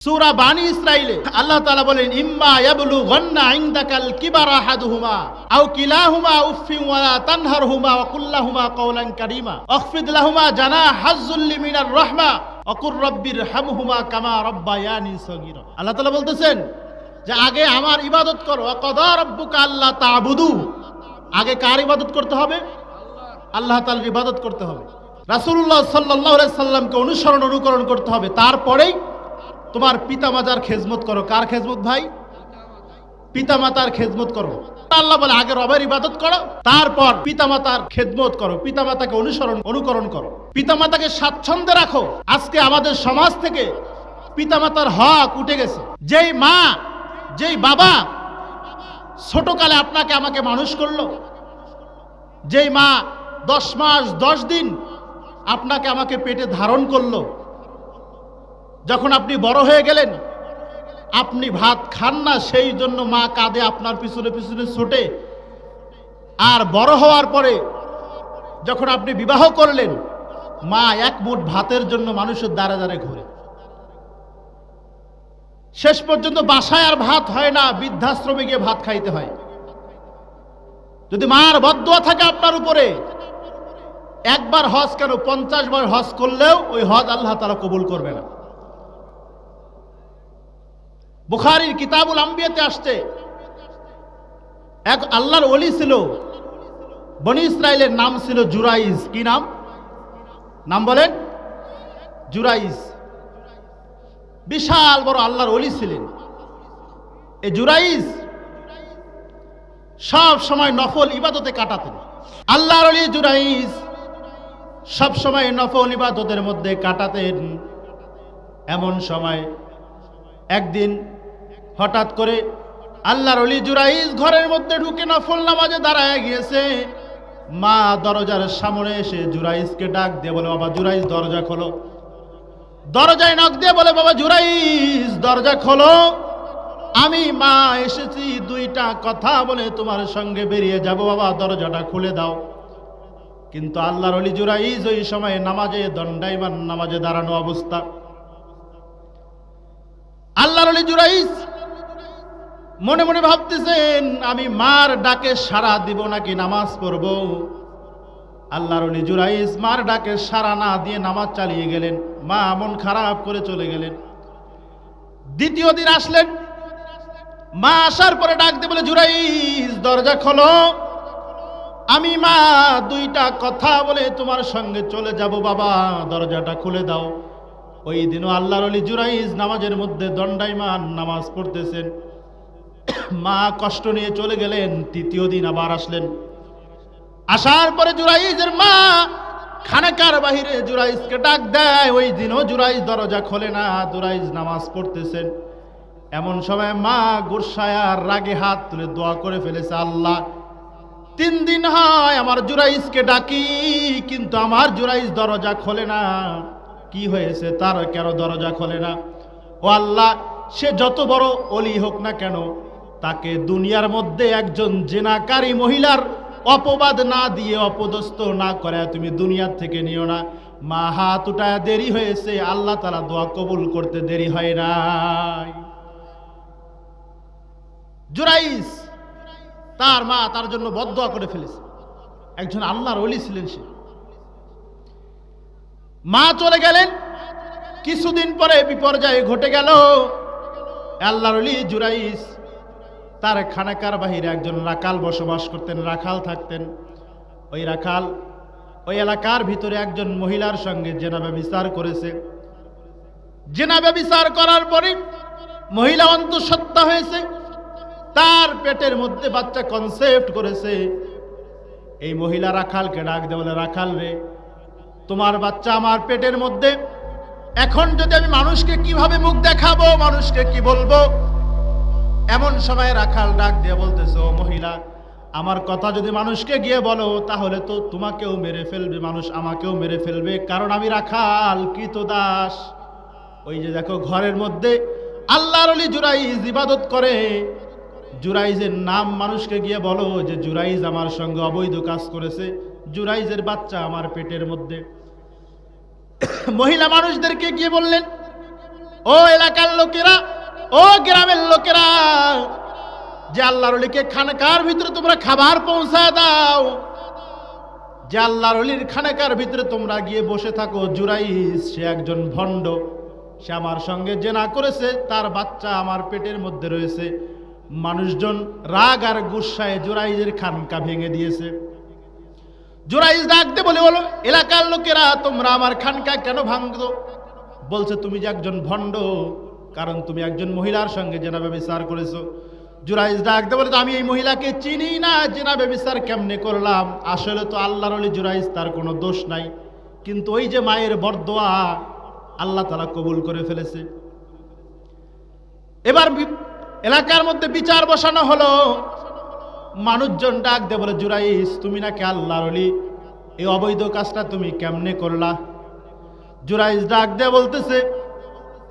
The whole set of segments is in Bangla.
সূরা বানী ইসরাঈলে আল্লাহ তাআলা বলেন ইম্মা ইয়াবলুগান্না ইনদাকাল কিবারা আহাদুহুমা আও কিলাহুমা উফফিন ওয়া লা তানহারহুমা ওয়া কুল লাহুমা কওলান কারীমা ওয়াখফিদ লাহুমা জানাহাজ-যুল্লি মিনার রাহমা ওয়া কুর রাব্বিরহামহুমা কামা রাব্বায়ানি সগীরা। আল্লাহ তাআলা বলতেছেন যে আগে আমার ইবাদত করো। ওয়া কাদা রাব্বুকা আল্লা তা'বুদু, আগে কার ইবাদত করতে হবে? আল্লাহ তাআলার ইবাদত করতে হবে। রাসূলুল্লাহ সাল্লাল্লাহু আলাইহি সাল্লামকে অনুকরণ করতে হবে। তারপরেই তোমার পিতামাতার খেজমত করো। কার খেজমত ভাই? পিতামাতার খেজমত করো। আল্লাহ বলে আগে রবের ইবাদত করো, তারপর পিতামাতার খেদমত করো, পিতামাতাকে অনুকরণ করো, পিতামাতাকে স্বাচ্ছন্দ্যে রাখো। আজকে আমাদের সমাজ থেকে পিতামাতার হক উঠে গেছে। যেই মা যেই বাবা ছোটকালে আপনাকে আমাকে মানুষ করলো, যেই মা 10 মাস 10 দিন আপনাকে আমাকে পেটে ধারণ করলো, যখন আপনি বড় হয়ে গেলেন আপনি ভাত খান না, সেই জন্য মা কাঁদে আপনার পিছনে পিছনে ছোটে। আর বড় হওয়ার পরে যখন আপনি বিবাহ করলেন, মা এক মুঠ ভাতের জন্য মানুষের দ্বারে দ্বারে ঘুরে। শেষ পর্যন্ত বাসায় আর ভাত হয় না, বৃদ্ধাশ্রমে গিয়ে ভাত খাইতে হয়। যদি মার বদদুয়া থাকে আপনার উপরে, একবার হজ কেন 50 বার হজ করলেও ওই হজ আল্লাহ তাআলা কবুল করবে না। বুখারীর কিতাবুল আম্বিয়াতে আসছে, এক আল্লাহর ওলি ছিল, বনি ইসরাইলের নাম ছিল জুরাইজ। কি নাম? নাম বলেন। জুরাইজ বিশাল বড় আল্লাহর ওলি ছিলেন। এই জুরাইজ সব সময় নফল ইবাদতে কাটাতেন। আল্লাহর ওলি জুরাইজ সব সময় নফল ইবাদতের মধ্যে কাটাতেন। এমন সময় একদিন হঠাৎ করে আল্লাহর ওলি জুরাইজ ঘরের মধ্যে ঢুকে নফল নামাজে দাঁড়ায় গিয়েছে। মা দরজার সামনে এসে জুরাইজকে ডাক দিয়ে বলে, বাবা জুরাইজ দরজা খোলো। দরজায় নক দিয়ে বলে, বাবা জুরাইজ দরজা খোলো, আমি মা এসেছি, 2টা কথা বলে তোমার সঙ্গে বেরিয়ে যাব, বাবা দরজাটা খুলে দাও। কিন্তু আল্লাহর ওলি জুরাইজ ওই সময় নামাজে দণ্ডায়মান, নামাজে দাঁড়ানো অবস্থা। আল্লাহর ওলি জুরাইজ মনে মনে ভাবতেছেন, আমি মার ডাকে সাড়া দিব নাকি নামাজ পড়ব। আল্লাহর ওলি জুরাইজ মার ডাকে সাড়া না দিয়ে নামাজ চালিয়ে গেলেন। মা মন খারাপ করে চলে গেলেন। দ্বিতীয় দিন আসলেন, মা আসার পরে ডাক দিয়ে বলে, জুরাইজ দরজা খোলো, আমি মা 2টা কথা বলে তোমার সঙ্গে চলে যাব, বাবা দরজাটা খুলে দাও। ওই দিনও আল্লাহর ওলি জুরাইজ নামাজের মধ্যে দণ্ডায়মান নামাজ পড়তেছেন। মা কষ্ট নিয়ে চলে গেলেন। তৃতীয় দিন আবার আসলেন। আসার পরে জুরাইজের মা খানাকার বাহিরে জুরাইজকে ডাক দেয়। ওই দিনও জুরাইজ দরজা খোলে না, জুরাইজ নামাজ পড়তেছেন। এমন সময় মা গুরসায় আর রাগে হাত তুলে দোয়া করে ফেলেছে, আল্লাহ 3 দিন হয় আমার জুরাইজকে ডাকি, কিন্তু আমার জুরাইজ দরজা খোলে না, কি হয়েছে তার, কেন দরজা খোলে না? ও আল্লাহ, সে যত বড় ওলি হোক না কেন, তাকে দুনিয়ার মধ্যে একজন জিনাকারী মহিলার অপবাদ না দিয়ে, অপদস্থ না করে তুমি দুনিয়ার থেকে নিও না। মা হাত উঠায় দেরি হয়েছে, আল্লাহ তাআলা দোয়া কবুল করতে দেরি হয় নাই। জুরাইজ তার মা তার জন্য বদদোয়া করে ফেলেছে। একজন আল্লাহর ওলি ছিলেন সে। মা চলে গেলেন। কিছুদিন পরে বিপর্যয় ঘটে গেল। আল্লাহর ওলি জুরাইজ তার খানাকার বাহিরে একজন রাখাল বসবাস করতেন, রাখাল থাকতেন। ওই রাখাল ওই এলাকার ভিতরে একজন মহিলার সঙ্গে জেনা ব্যভিচার করেছে। জেনা ব্যভিচার করার পরে মহিলা অন্তঃসত্ত্বা হয়েছে, তার পেটের মধ্যে বাচ্চা কনসেপ্ট করেছে। এই মহিলা রাখালকে ডাক দিয়ে বলে, রাখাল রে, তোমার বাচ্চা আমার পেটের মধ্যে, এখন যদি আমি মানুষকে কিভাবে মুখ দেখাবো, মানুষকে কি বলবো? এমন সময় রাখাল ডাক দিয়ে বলতেছে, ও মহিলা, আমার কথা যদি মানুষকে গিয়ে বলো তাহলে তো তোমাকেও মেরে ফেলবে, মানুষ আমাকেও মেরে ফেলবে, কারণ আমি রাখাল কৃতদাস। ওই যে দেখো ঘরের মধ্যে আল্লাহর ওলি জুরাইজ ইবাদত করে, জুরাইজের নাম মানুষকে গিয়ে বলো যে জুরাইজ আমার সঙ্গে অবৈধ কাজ করেছে, জুরাইজের বাচ্চা আমার পেটের মধ্যে। মহিলা মানুষদেরকে গিয়ে বললেন, ও এলাকার লোকেরা, ও গ্রামের লোকেরা, যে আল্লাহর ওলিকে খানকার ভিতরে তোমরা খাবার পৌঁছায় দাও, যে আল্লাহর ওলির খানকার ভিতরে তোমরা গিয়ে বসে থাকো। জুরাইজ সে একজন ভণ্ড, সে আমার সঙ্গে জেনা করেছে, তার বাচ্চা আমার পেটের মধ্যে রয়েছে। মানুষজন রাগ আর গুসায় জুরাইজের খানকা ভেঙে দিয়েছে। জুরাইজ ডাকতে বলে, বলো এলাকার লোকেরা, তোমরা আমার খানকা কেন ভাঙতো? বলছে তুমি যে একজন ভণ্ড, কারণ তুমি একজন মহিলার সঙ্গে জেনা ব্যভিচার করেছো। জুরাইজ ডাকতে বলে, আমি এই মহিলাকে চিনি না, জেনা ব্যভিচার কেমনে করলাম? আসলে তো আল্লাহর ওলি জুরাইজ, তার কোনো দোষ নাই, কিন্তু ওই যে মায়ের বরদোয়া আল্লাহ তাআলা কবুল করে ফেলেছে। এবার এলাকার মধ্যে বিচার বসানো হলো। মানুষজন ডাক দিয়ে বলে, জুরাইজ তুমি নাকি আল্লাহর ওলি, এই অবৈধ কাজটা তুমি কেমনে করলা? জুরাইজ ডাক দিয়ে বলতেছে,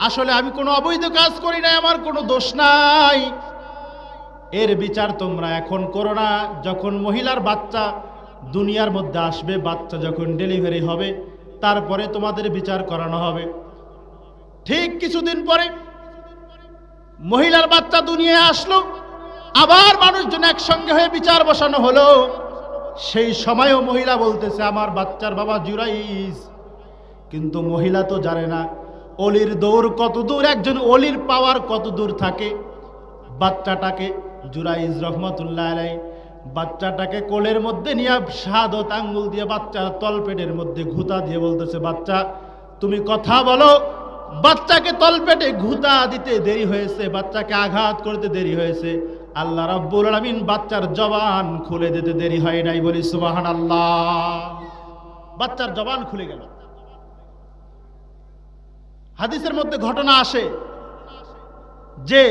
আসলে আমি কোনো অবৈধ কাজ করি নাই, আমার কোনো দোষ নাই। এর বিচার তোমরা এখন করো না, যখন মহিলার বাচ্চা দুনিয়ার মধ্যে আসবে, বাচ্চা যখন ডেলিভারি হবে, তারপরে তোমাদের বিচার করানো হবে। ঠিক কিছুদিন পরে মহিলার বাচ্চা দুনিয়ায় আসলো, আবার মানুষজন একসঙ্গে হয়ে বিচার বসানো হলো। সেই সময়ও মহিলা বলতেছে, আমার বাচ্চার বাবা জুরাইজ। কিন্তু মহিলা তো জানে না অলির দৌড় কত দূর, একজন অলির পাওয়ার কত দূর থাকে। বাচ্চাটাকে জুরাইজ রহমতুল্লাহ আলাইহি বাচ্চাটাকে কোলের মধ্যে নিয়ে শাহাদত আঙ্গুল দিয়ে বাচ্চার তলপেটের মধ্যে ঘুতা দিয়ে বলতেছে, বাচ্চা তুমি কথা বলো। বাচ্চাকে তলপেটে ঘুতা দিতে দেরি হয়েছে, বাচ্চাকে আঘাত করতে দেরি হয়েছে, আল্লাহ রাব্বুল আলামিন বাচ্চার জবান খুলে দিতে দেরি হয় নাই। বলি সুবহানাল্লাহ। বাচ্চার জবান খুলে গেল। হাদিসের মধ্যে ঘটনা আসে যে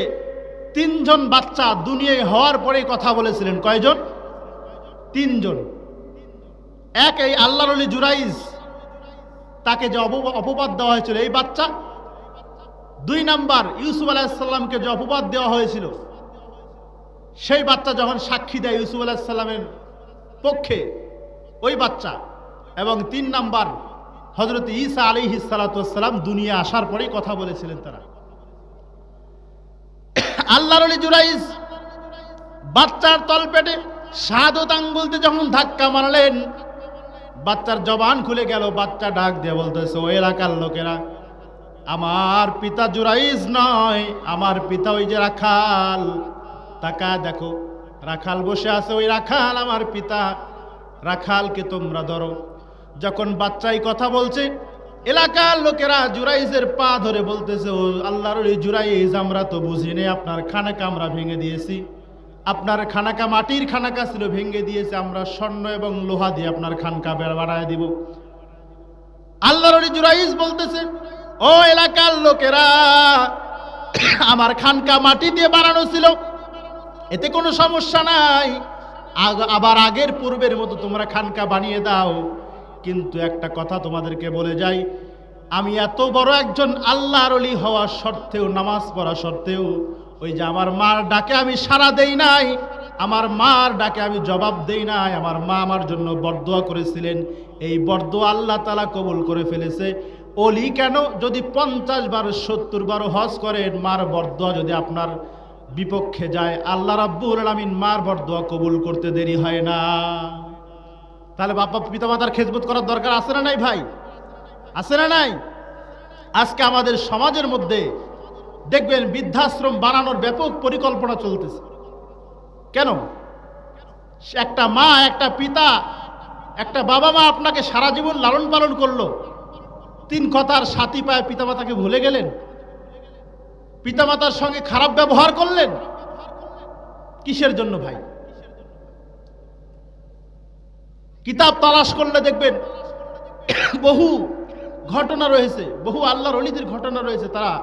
3 জন বাচ্চা দুনিয়ায় হওয়ার পরে কথা বলেছিলেন। কয়জন? 3 জন। এক এই আল্লাহর ওলি জুরাইজ, তাকে যে অপবাদ দেওয়া হয়েছিল এই বাচ্চা। 2 নাম্বার ইউসুফ আলাইহিস সালামকে যে অপবাদ দেওয়া হয়েছিল সেই বাচ্চা যখন সাক্ষী দেয় ইউসুফ আলাইহিস সালামের পক্ষে, ওই বাচ্চা। এবং 3 নাম্বার হযরত ঈসা আলাইহিস সালাতু ওয়াস সালাম দুনিয়া আসার পরেই কথা বলেছিলেন তারা। আল্লাহর ওলি জুরাইজ বাচ্চার তলপেটে শাহাদত আঙ্গুল দিয়ে যখন ধাক্কা মারলেন, বাচ্চার জবান খুলে গেল। বাচ্চা ডাক দিয়ে বলতেছে, ও এলাকার লোকেরা, আমার পিতা জুরাইজ নয়, আমার পিতা ওই যে রাখাল। তাকা দেখো, রাখাল বসে আছে, ওই রাখাল আমার পিতা। রাখালকে তোমরা ধরো। যখন বাচ্চাই কথা বলছে, এলাকার লোকেরা জুরাইজের পা ধরে বলতেছে, ও আল্লাহর ওলি জুরাইজ, আমরা তো বুঝিনি, আপনার খানাকা আমরা ভেঙে দিয়েছি। আপনার খানাকা মাটির খানাকা ছিল, ভেঙে দিয়েছে, আমরা স্বর্ণ এবং লোহা দিয়ে আপনার খানকা বাড়ায় দিব। আল্লাহর ওলি জুরাইজ বলতেছে, ও এলাকার লোকেরা, আমার খানকা মাটি দিয়ে বানানো ছিল, এতে কোনো সমস্যা নাই, আবার আগের পূর্বের মতো তোমরা খানকা বানিয়ে দাও। কিন্তু একটা কথা তোমাদেরকে বলে যাই, আমি এত বড় একজন আল্লাহর ওলি হওয়া সত্ত্বেও, নামাজ পড়া সত্ত্বেও, ওই যে আমার মার ডাকে আমি সাড়া দেই নাই, আমার মার ডাকে আমি জবাব দেই নাই। আমার মা আমার জন্য বরদোয়া করেছিলেন, এই বরদোয়া আল্লাহ তাআলা কবুল করে ফেলেছে। ওলি কেন, যদি 50 বার 70 বার হজ করেন, মার বরদোয়া যদি আপনার বিপক্ষে যায়, আল্লাহ রাব্বুল আলামিন মার বরদোয়া কবুল করতে দেরি হয় না। তাহলে বাবা পিতামাতার খেদমত করার দরকার আছে না নাই ভাই? আছে না নাই? আজকে আমাদের সমাজের মধ্যে দেখবেন বৃদ্ধাশ্রম বানানোর ব্যাপক পরিকল্পনা চলতেছে। কেন? একটা মা, একটা পিতা, একটা বাবা মা আপনাকে সারা জীবন লালন পালন করলো, 3 কথার সাথী পায় পিতামাতাকে ভুলে গেলেন, পিতামাতার সঙ্গে খারাপ ব্যবহার করলেন। কিসের জন্য ভাই? কিতাব তালাশ করলে দেখবেন বহু ঘটনা রয়েছে, বহু আল্লাহর ওলিদের ঘটনা রয়েছে, তারা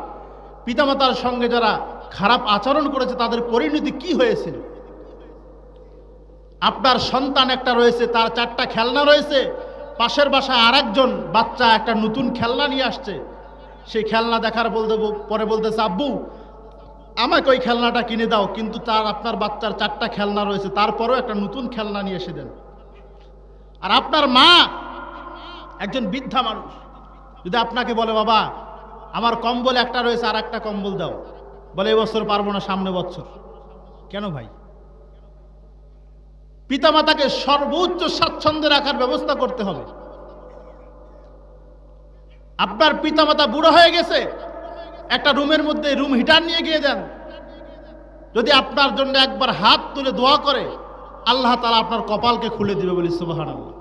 পিতামাতার সঙ্গে যারা খারাপ আচরণ করেছে তাদের পরিণতি কি হয়েছিল। আপনার সন্তান একটা রয়েছে, তার 4টা খেলনা রয়েছে, পাশের বাসায় আরেকজন বাচ্চা একটা নতুন খেলনা নিয়ে আসছে, সেই খেলনা দেখার পরে বলতেছে, আব্বু আমাকে ওই খেলনাটা কিনে দাও, কিন্তু আপনার বাচ্চার 4টা খেলনা রয়েছে, তারপরেও একটা নতুন খেলনা নিয়ে এসে দেন। আর আপনার মা একজন বৃদ্ধা মানুষ, যদি আপনাকে বলে, বাবা আমার কম্বল একটা রয়েছে, আর একটা কম্বল দাও। বলে এবছর পারবো না, সামনে বছর। কেন ভাই? পিতামাতাকে সর্বোচ্চ স্বাচ্ছন্দ্যে রাখার ব্যবস্থা করতে হবে। আপনার পিতামাতা বুড়ো হয়ে গেছে, একটা রুমের মধ্যে রুম হিটার নিয়ে গিয়ে দেন। যদি আপনার জন্য একবার হাত তুলে দোয়া করে, আল্লাহ তাআলা আপনার কপালকে খুলে দিবে বলি সুবহানাল্লাহ।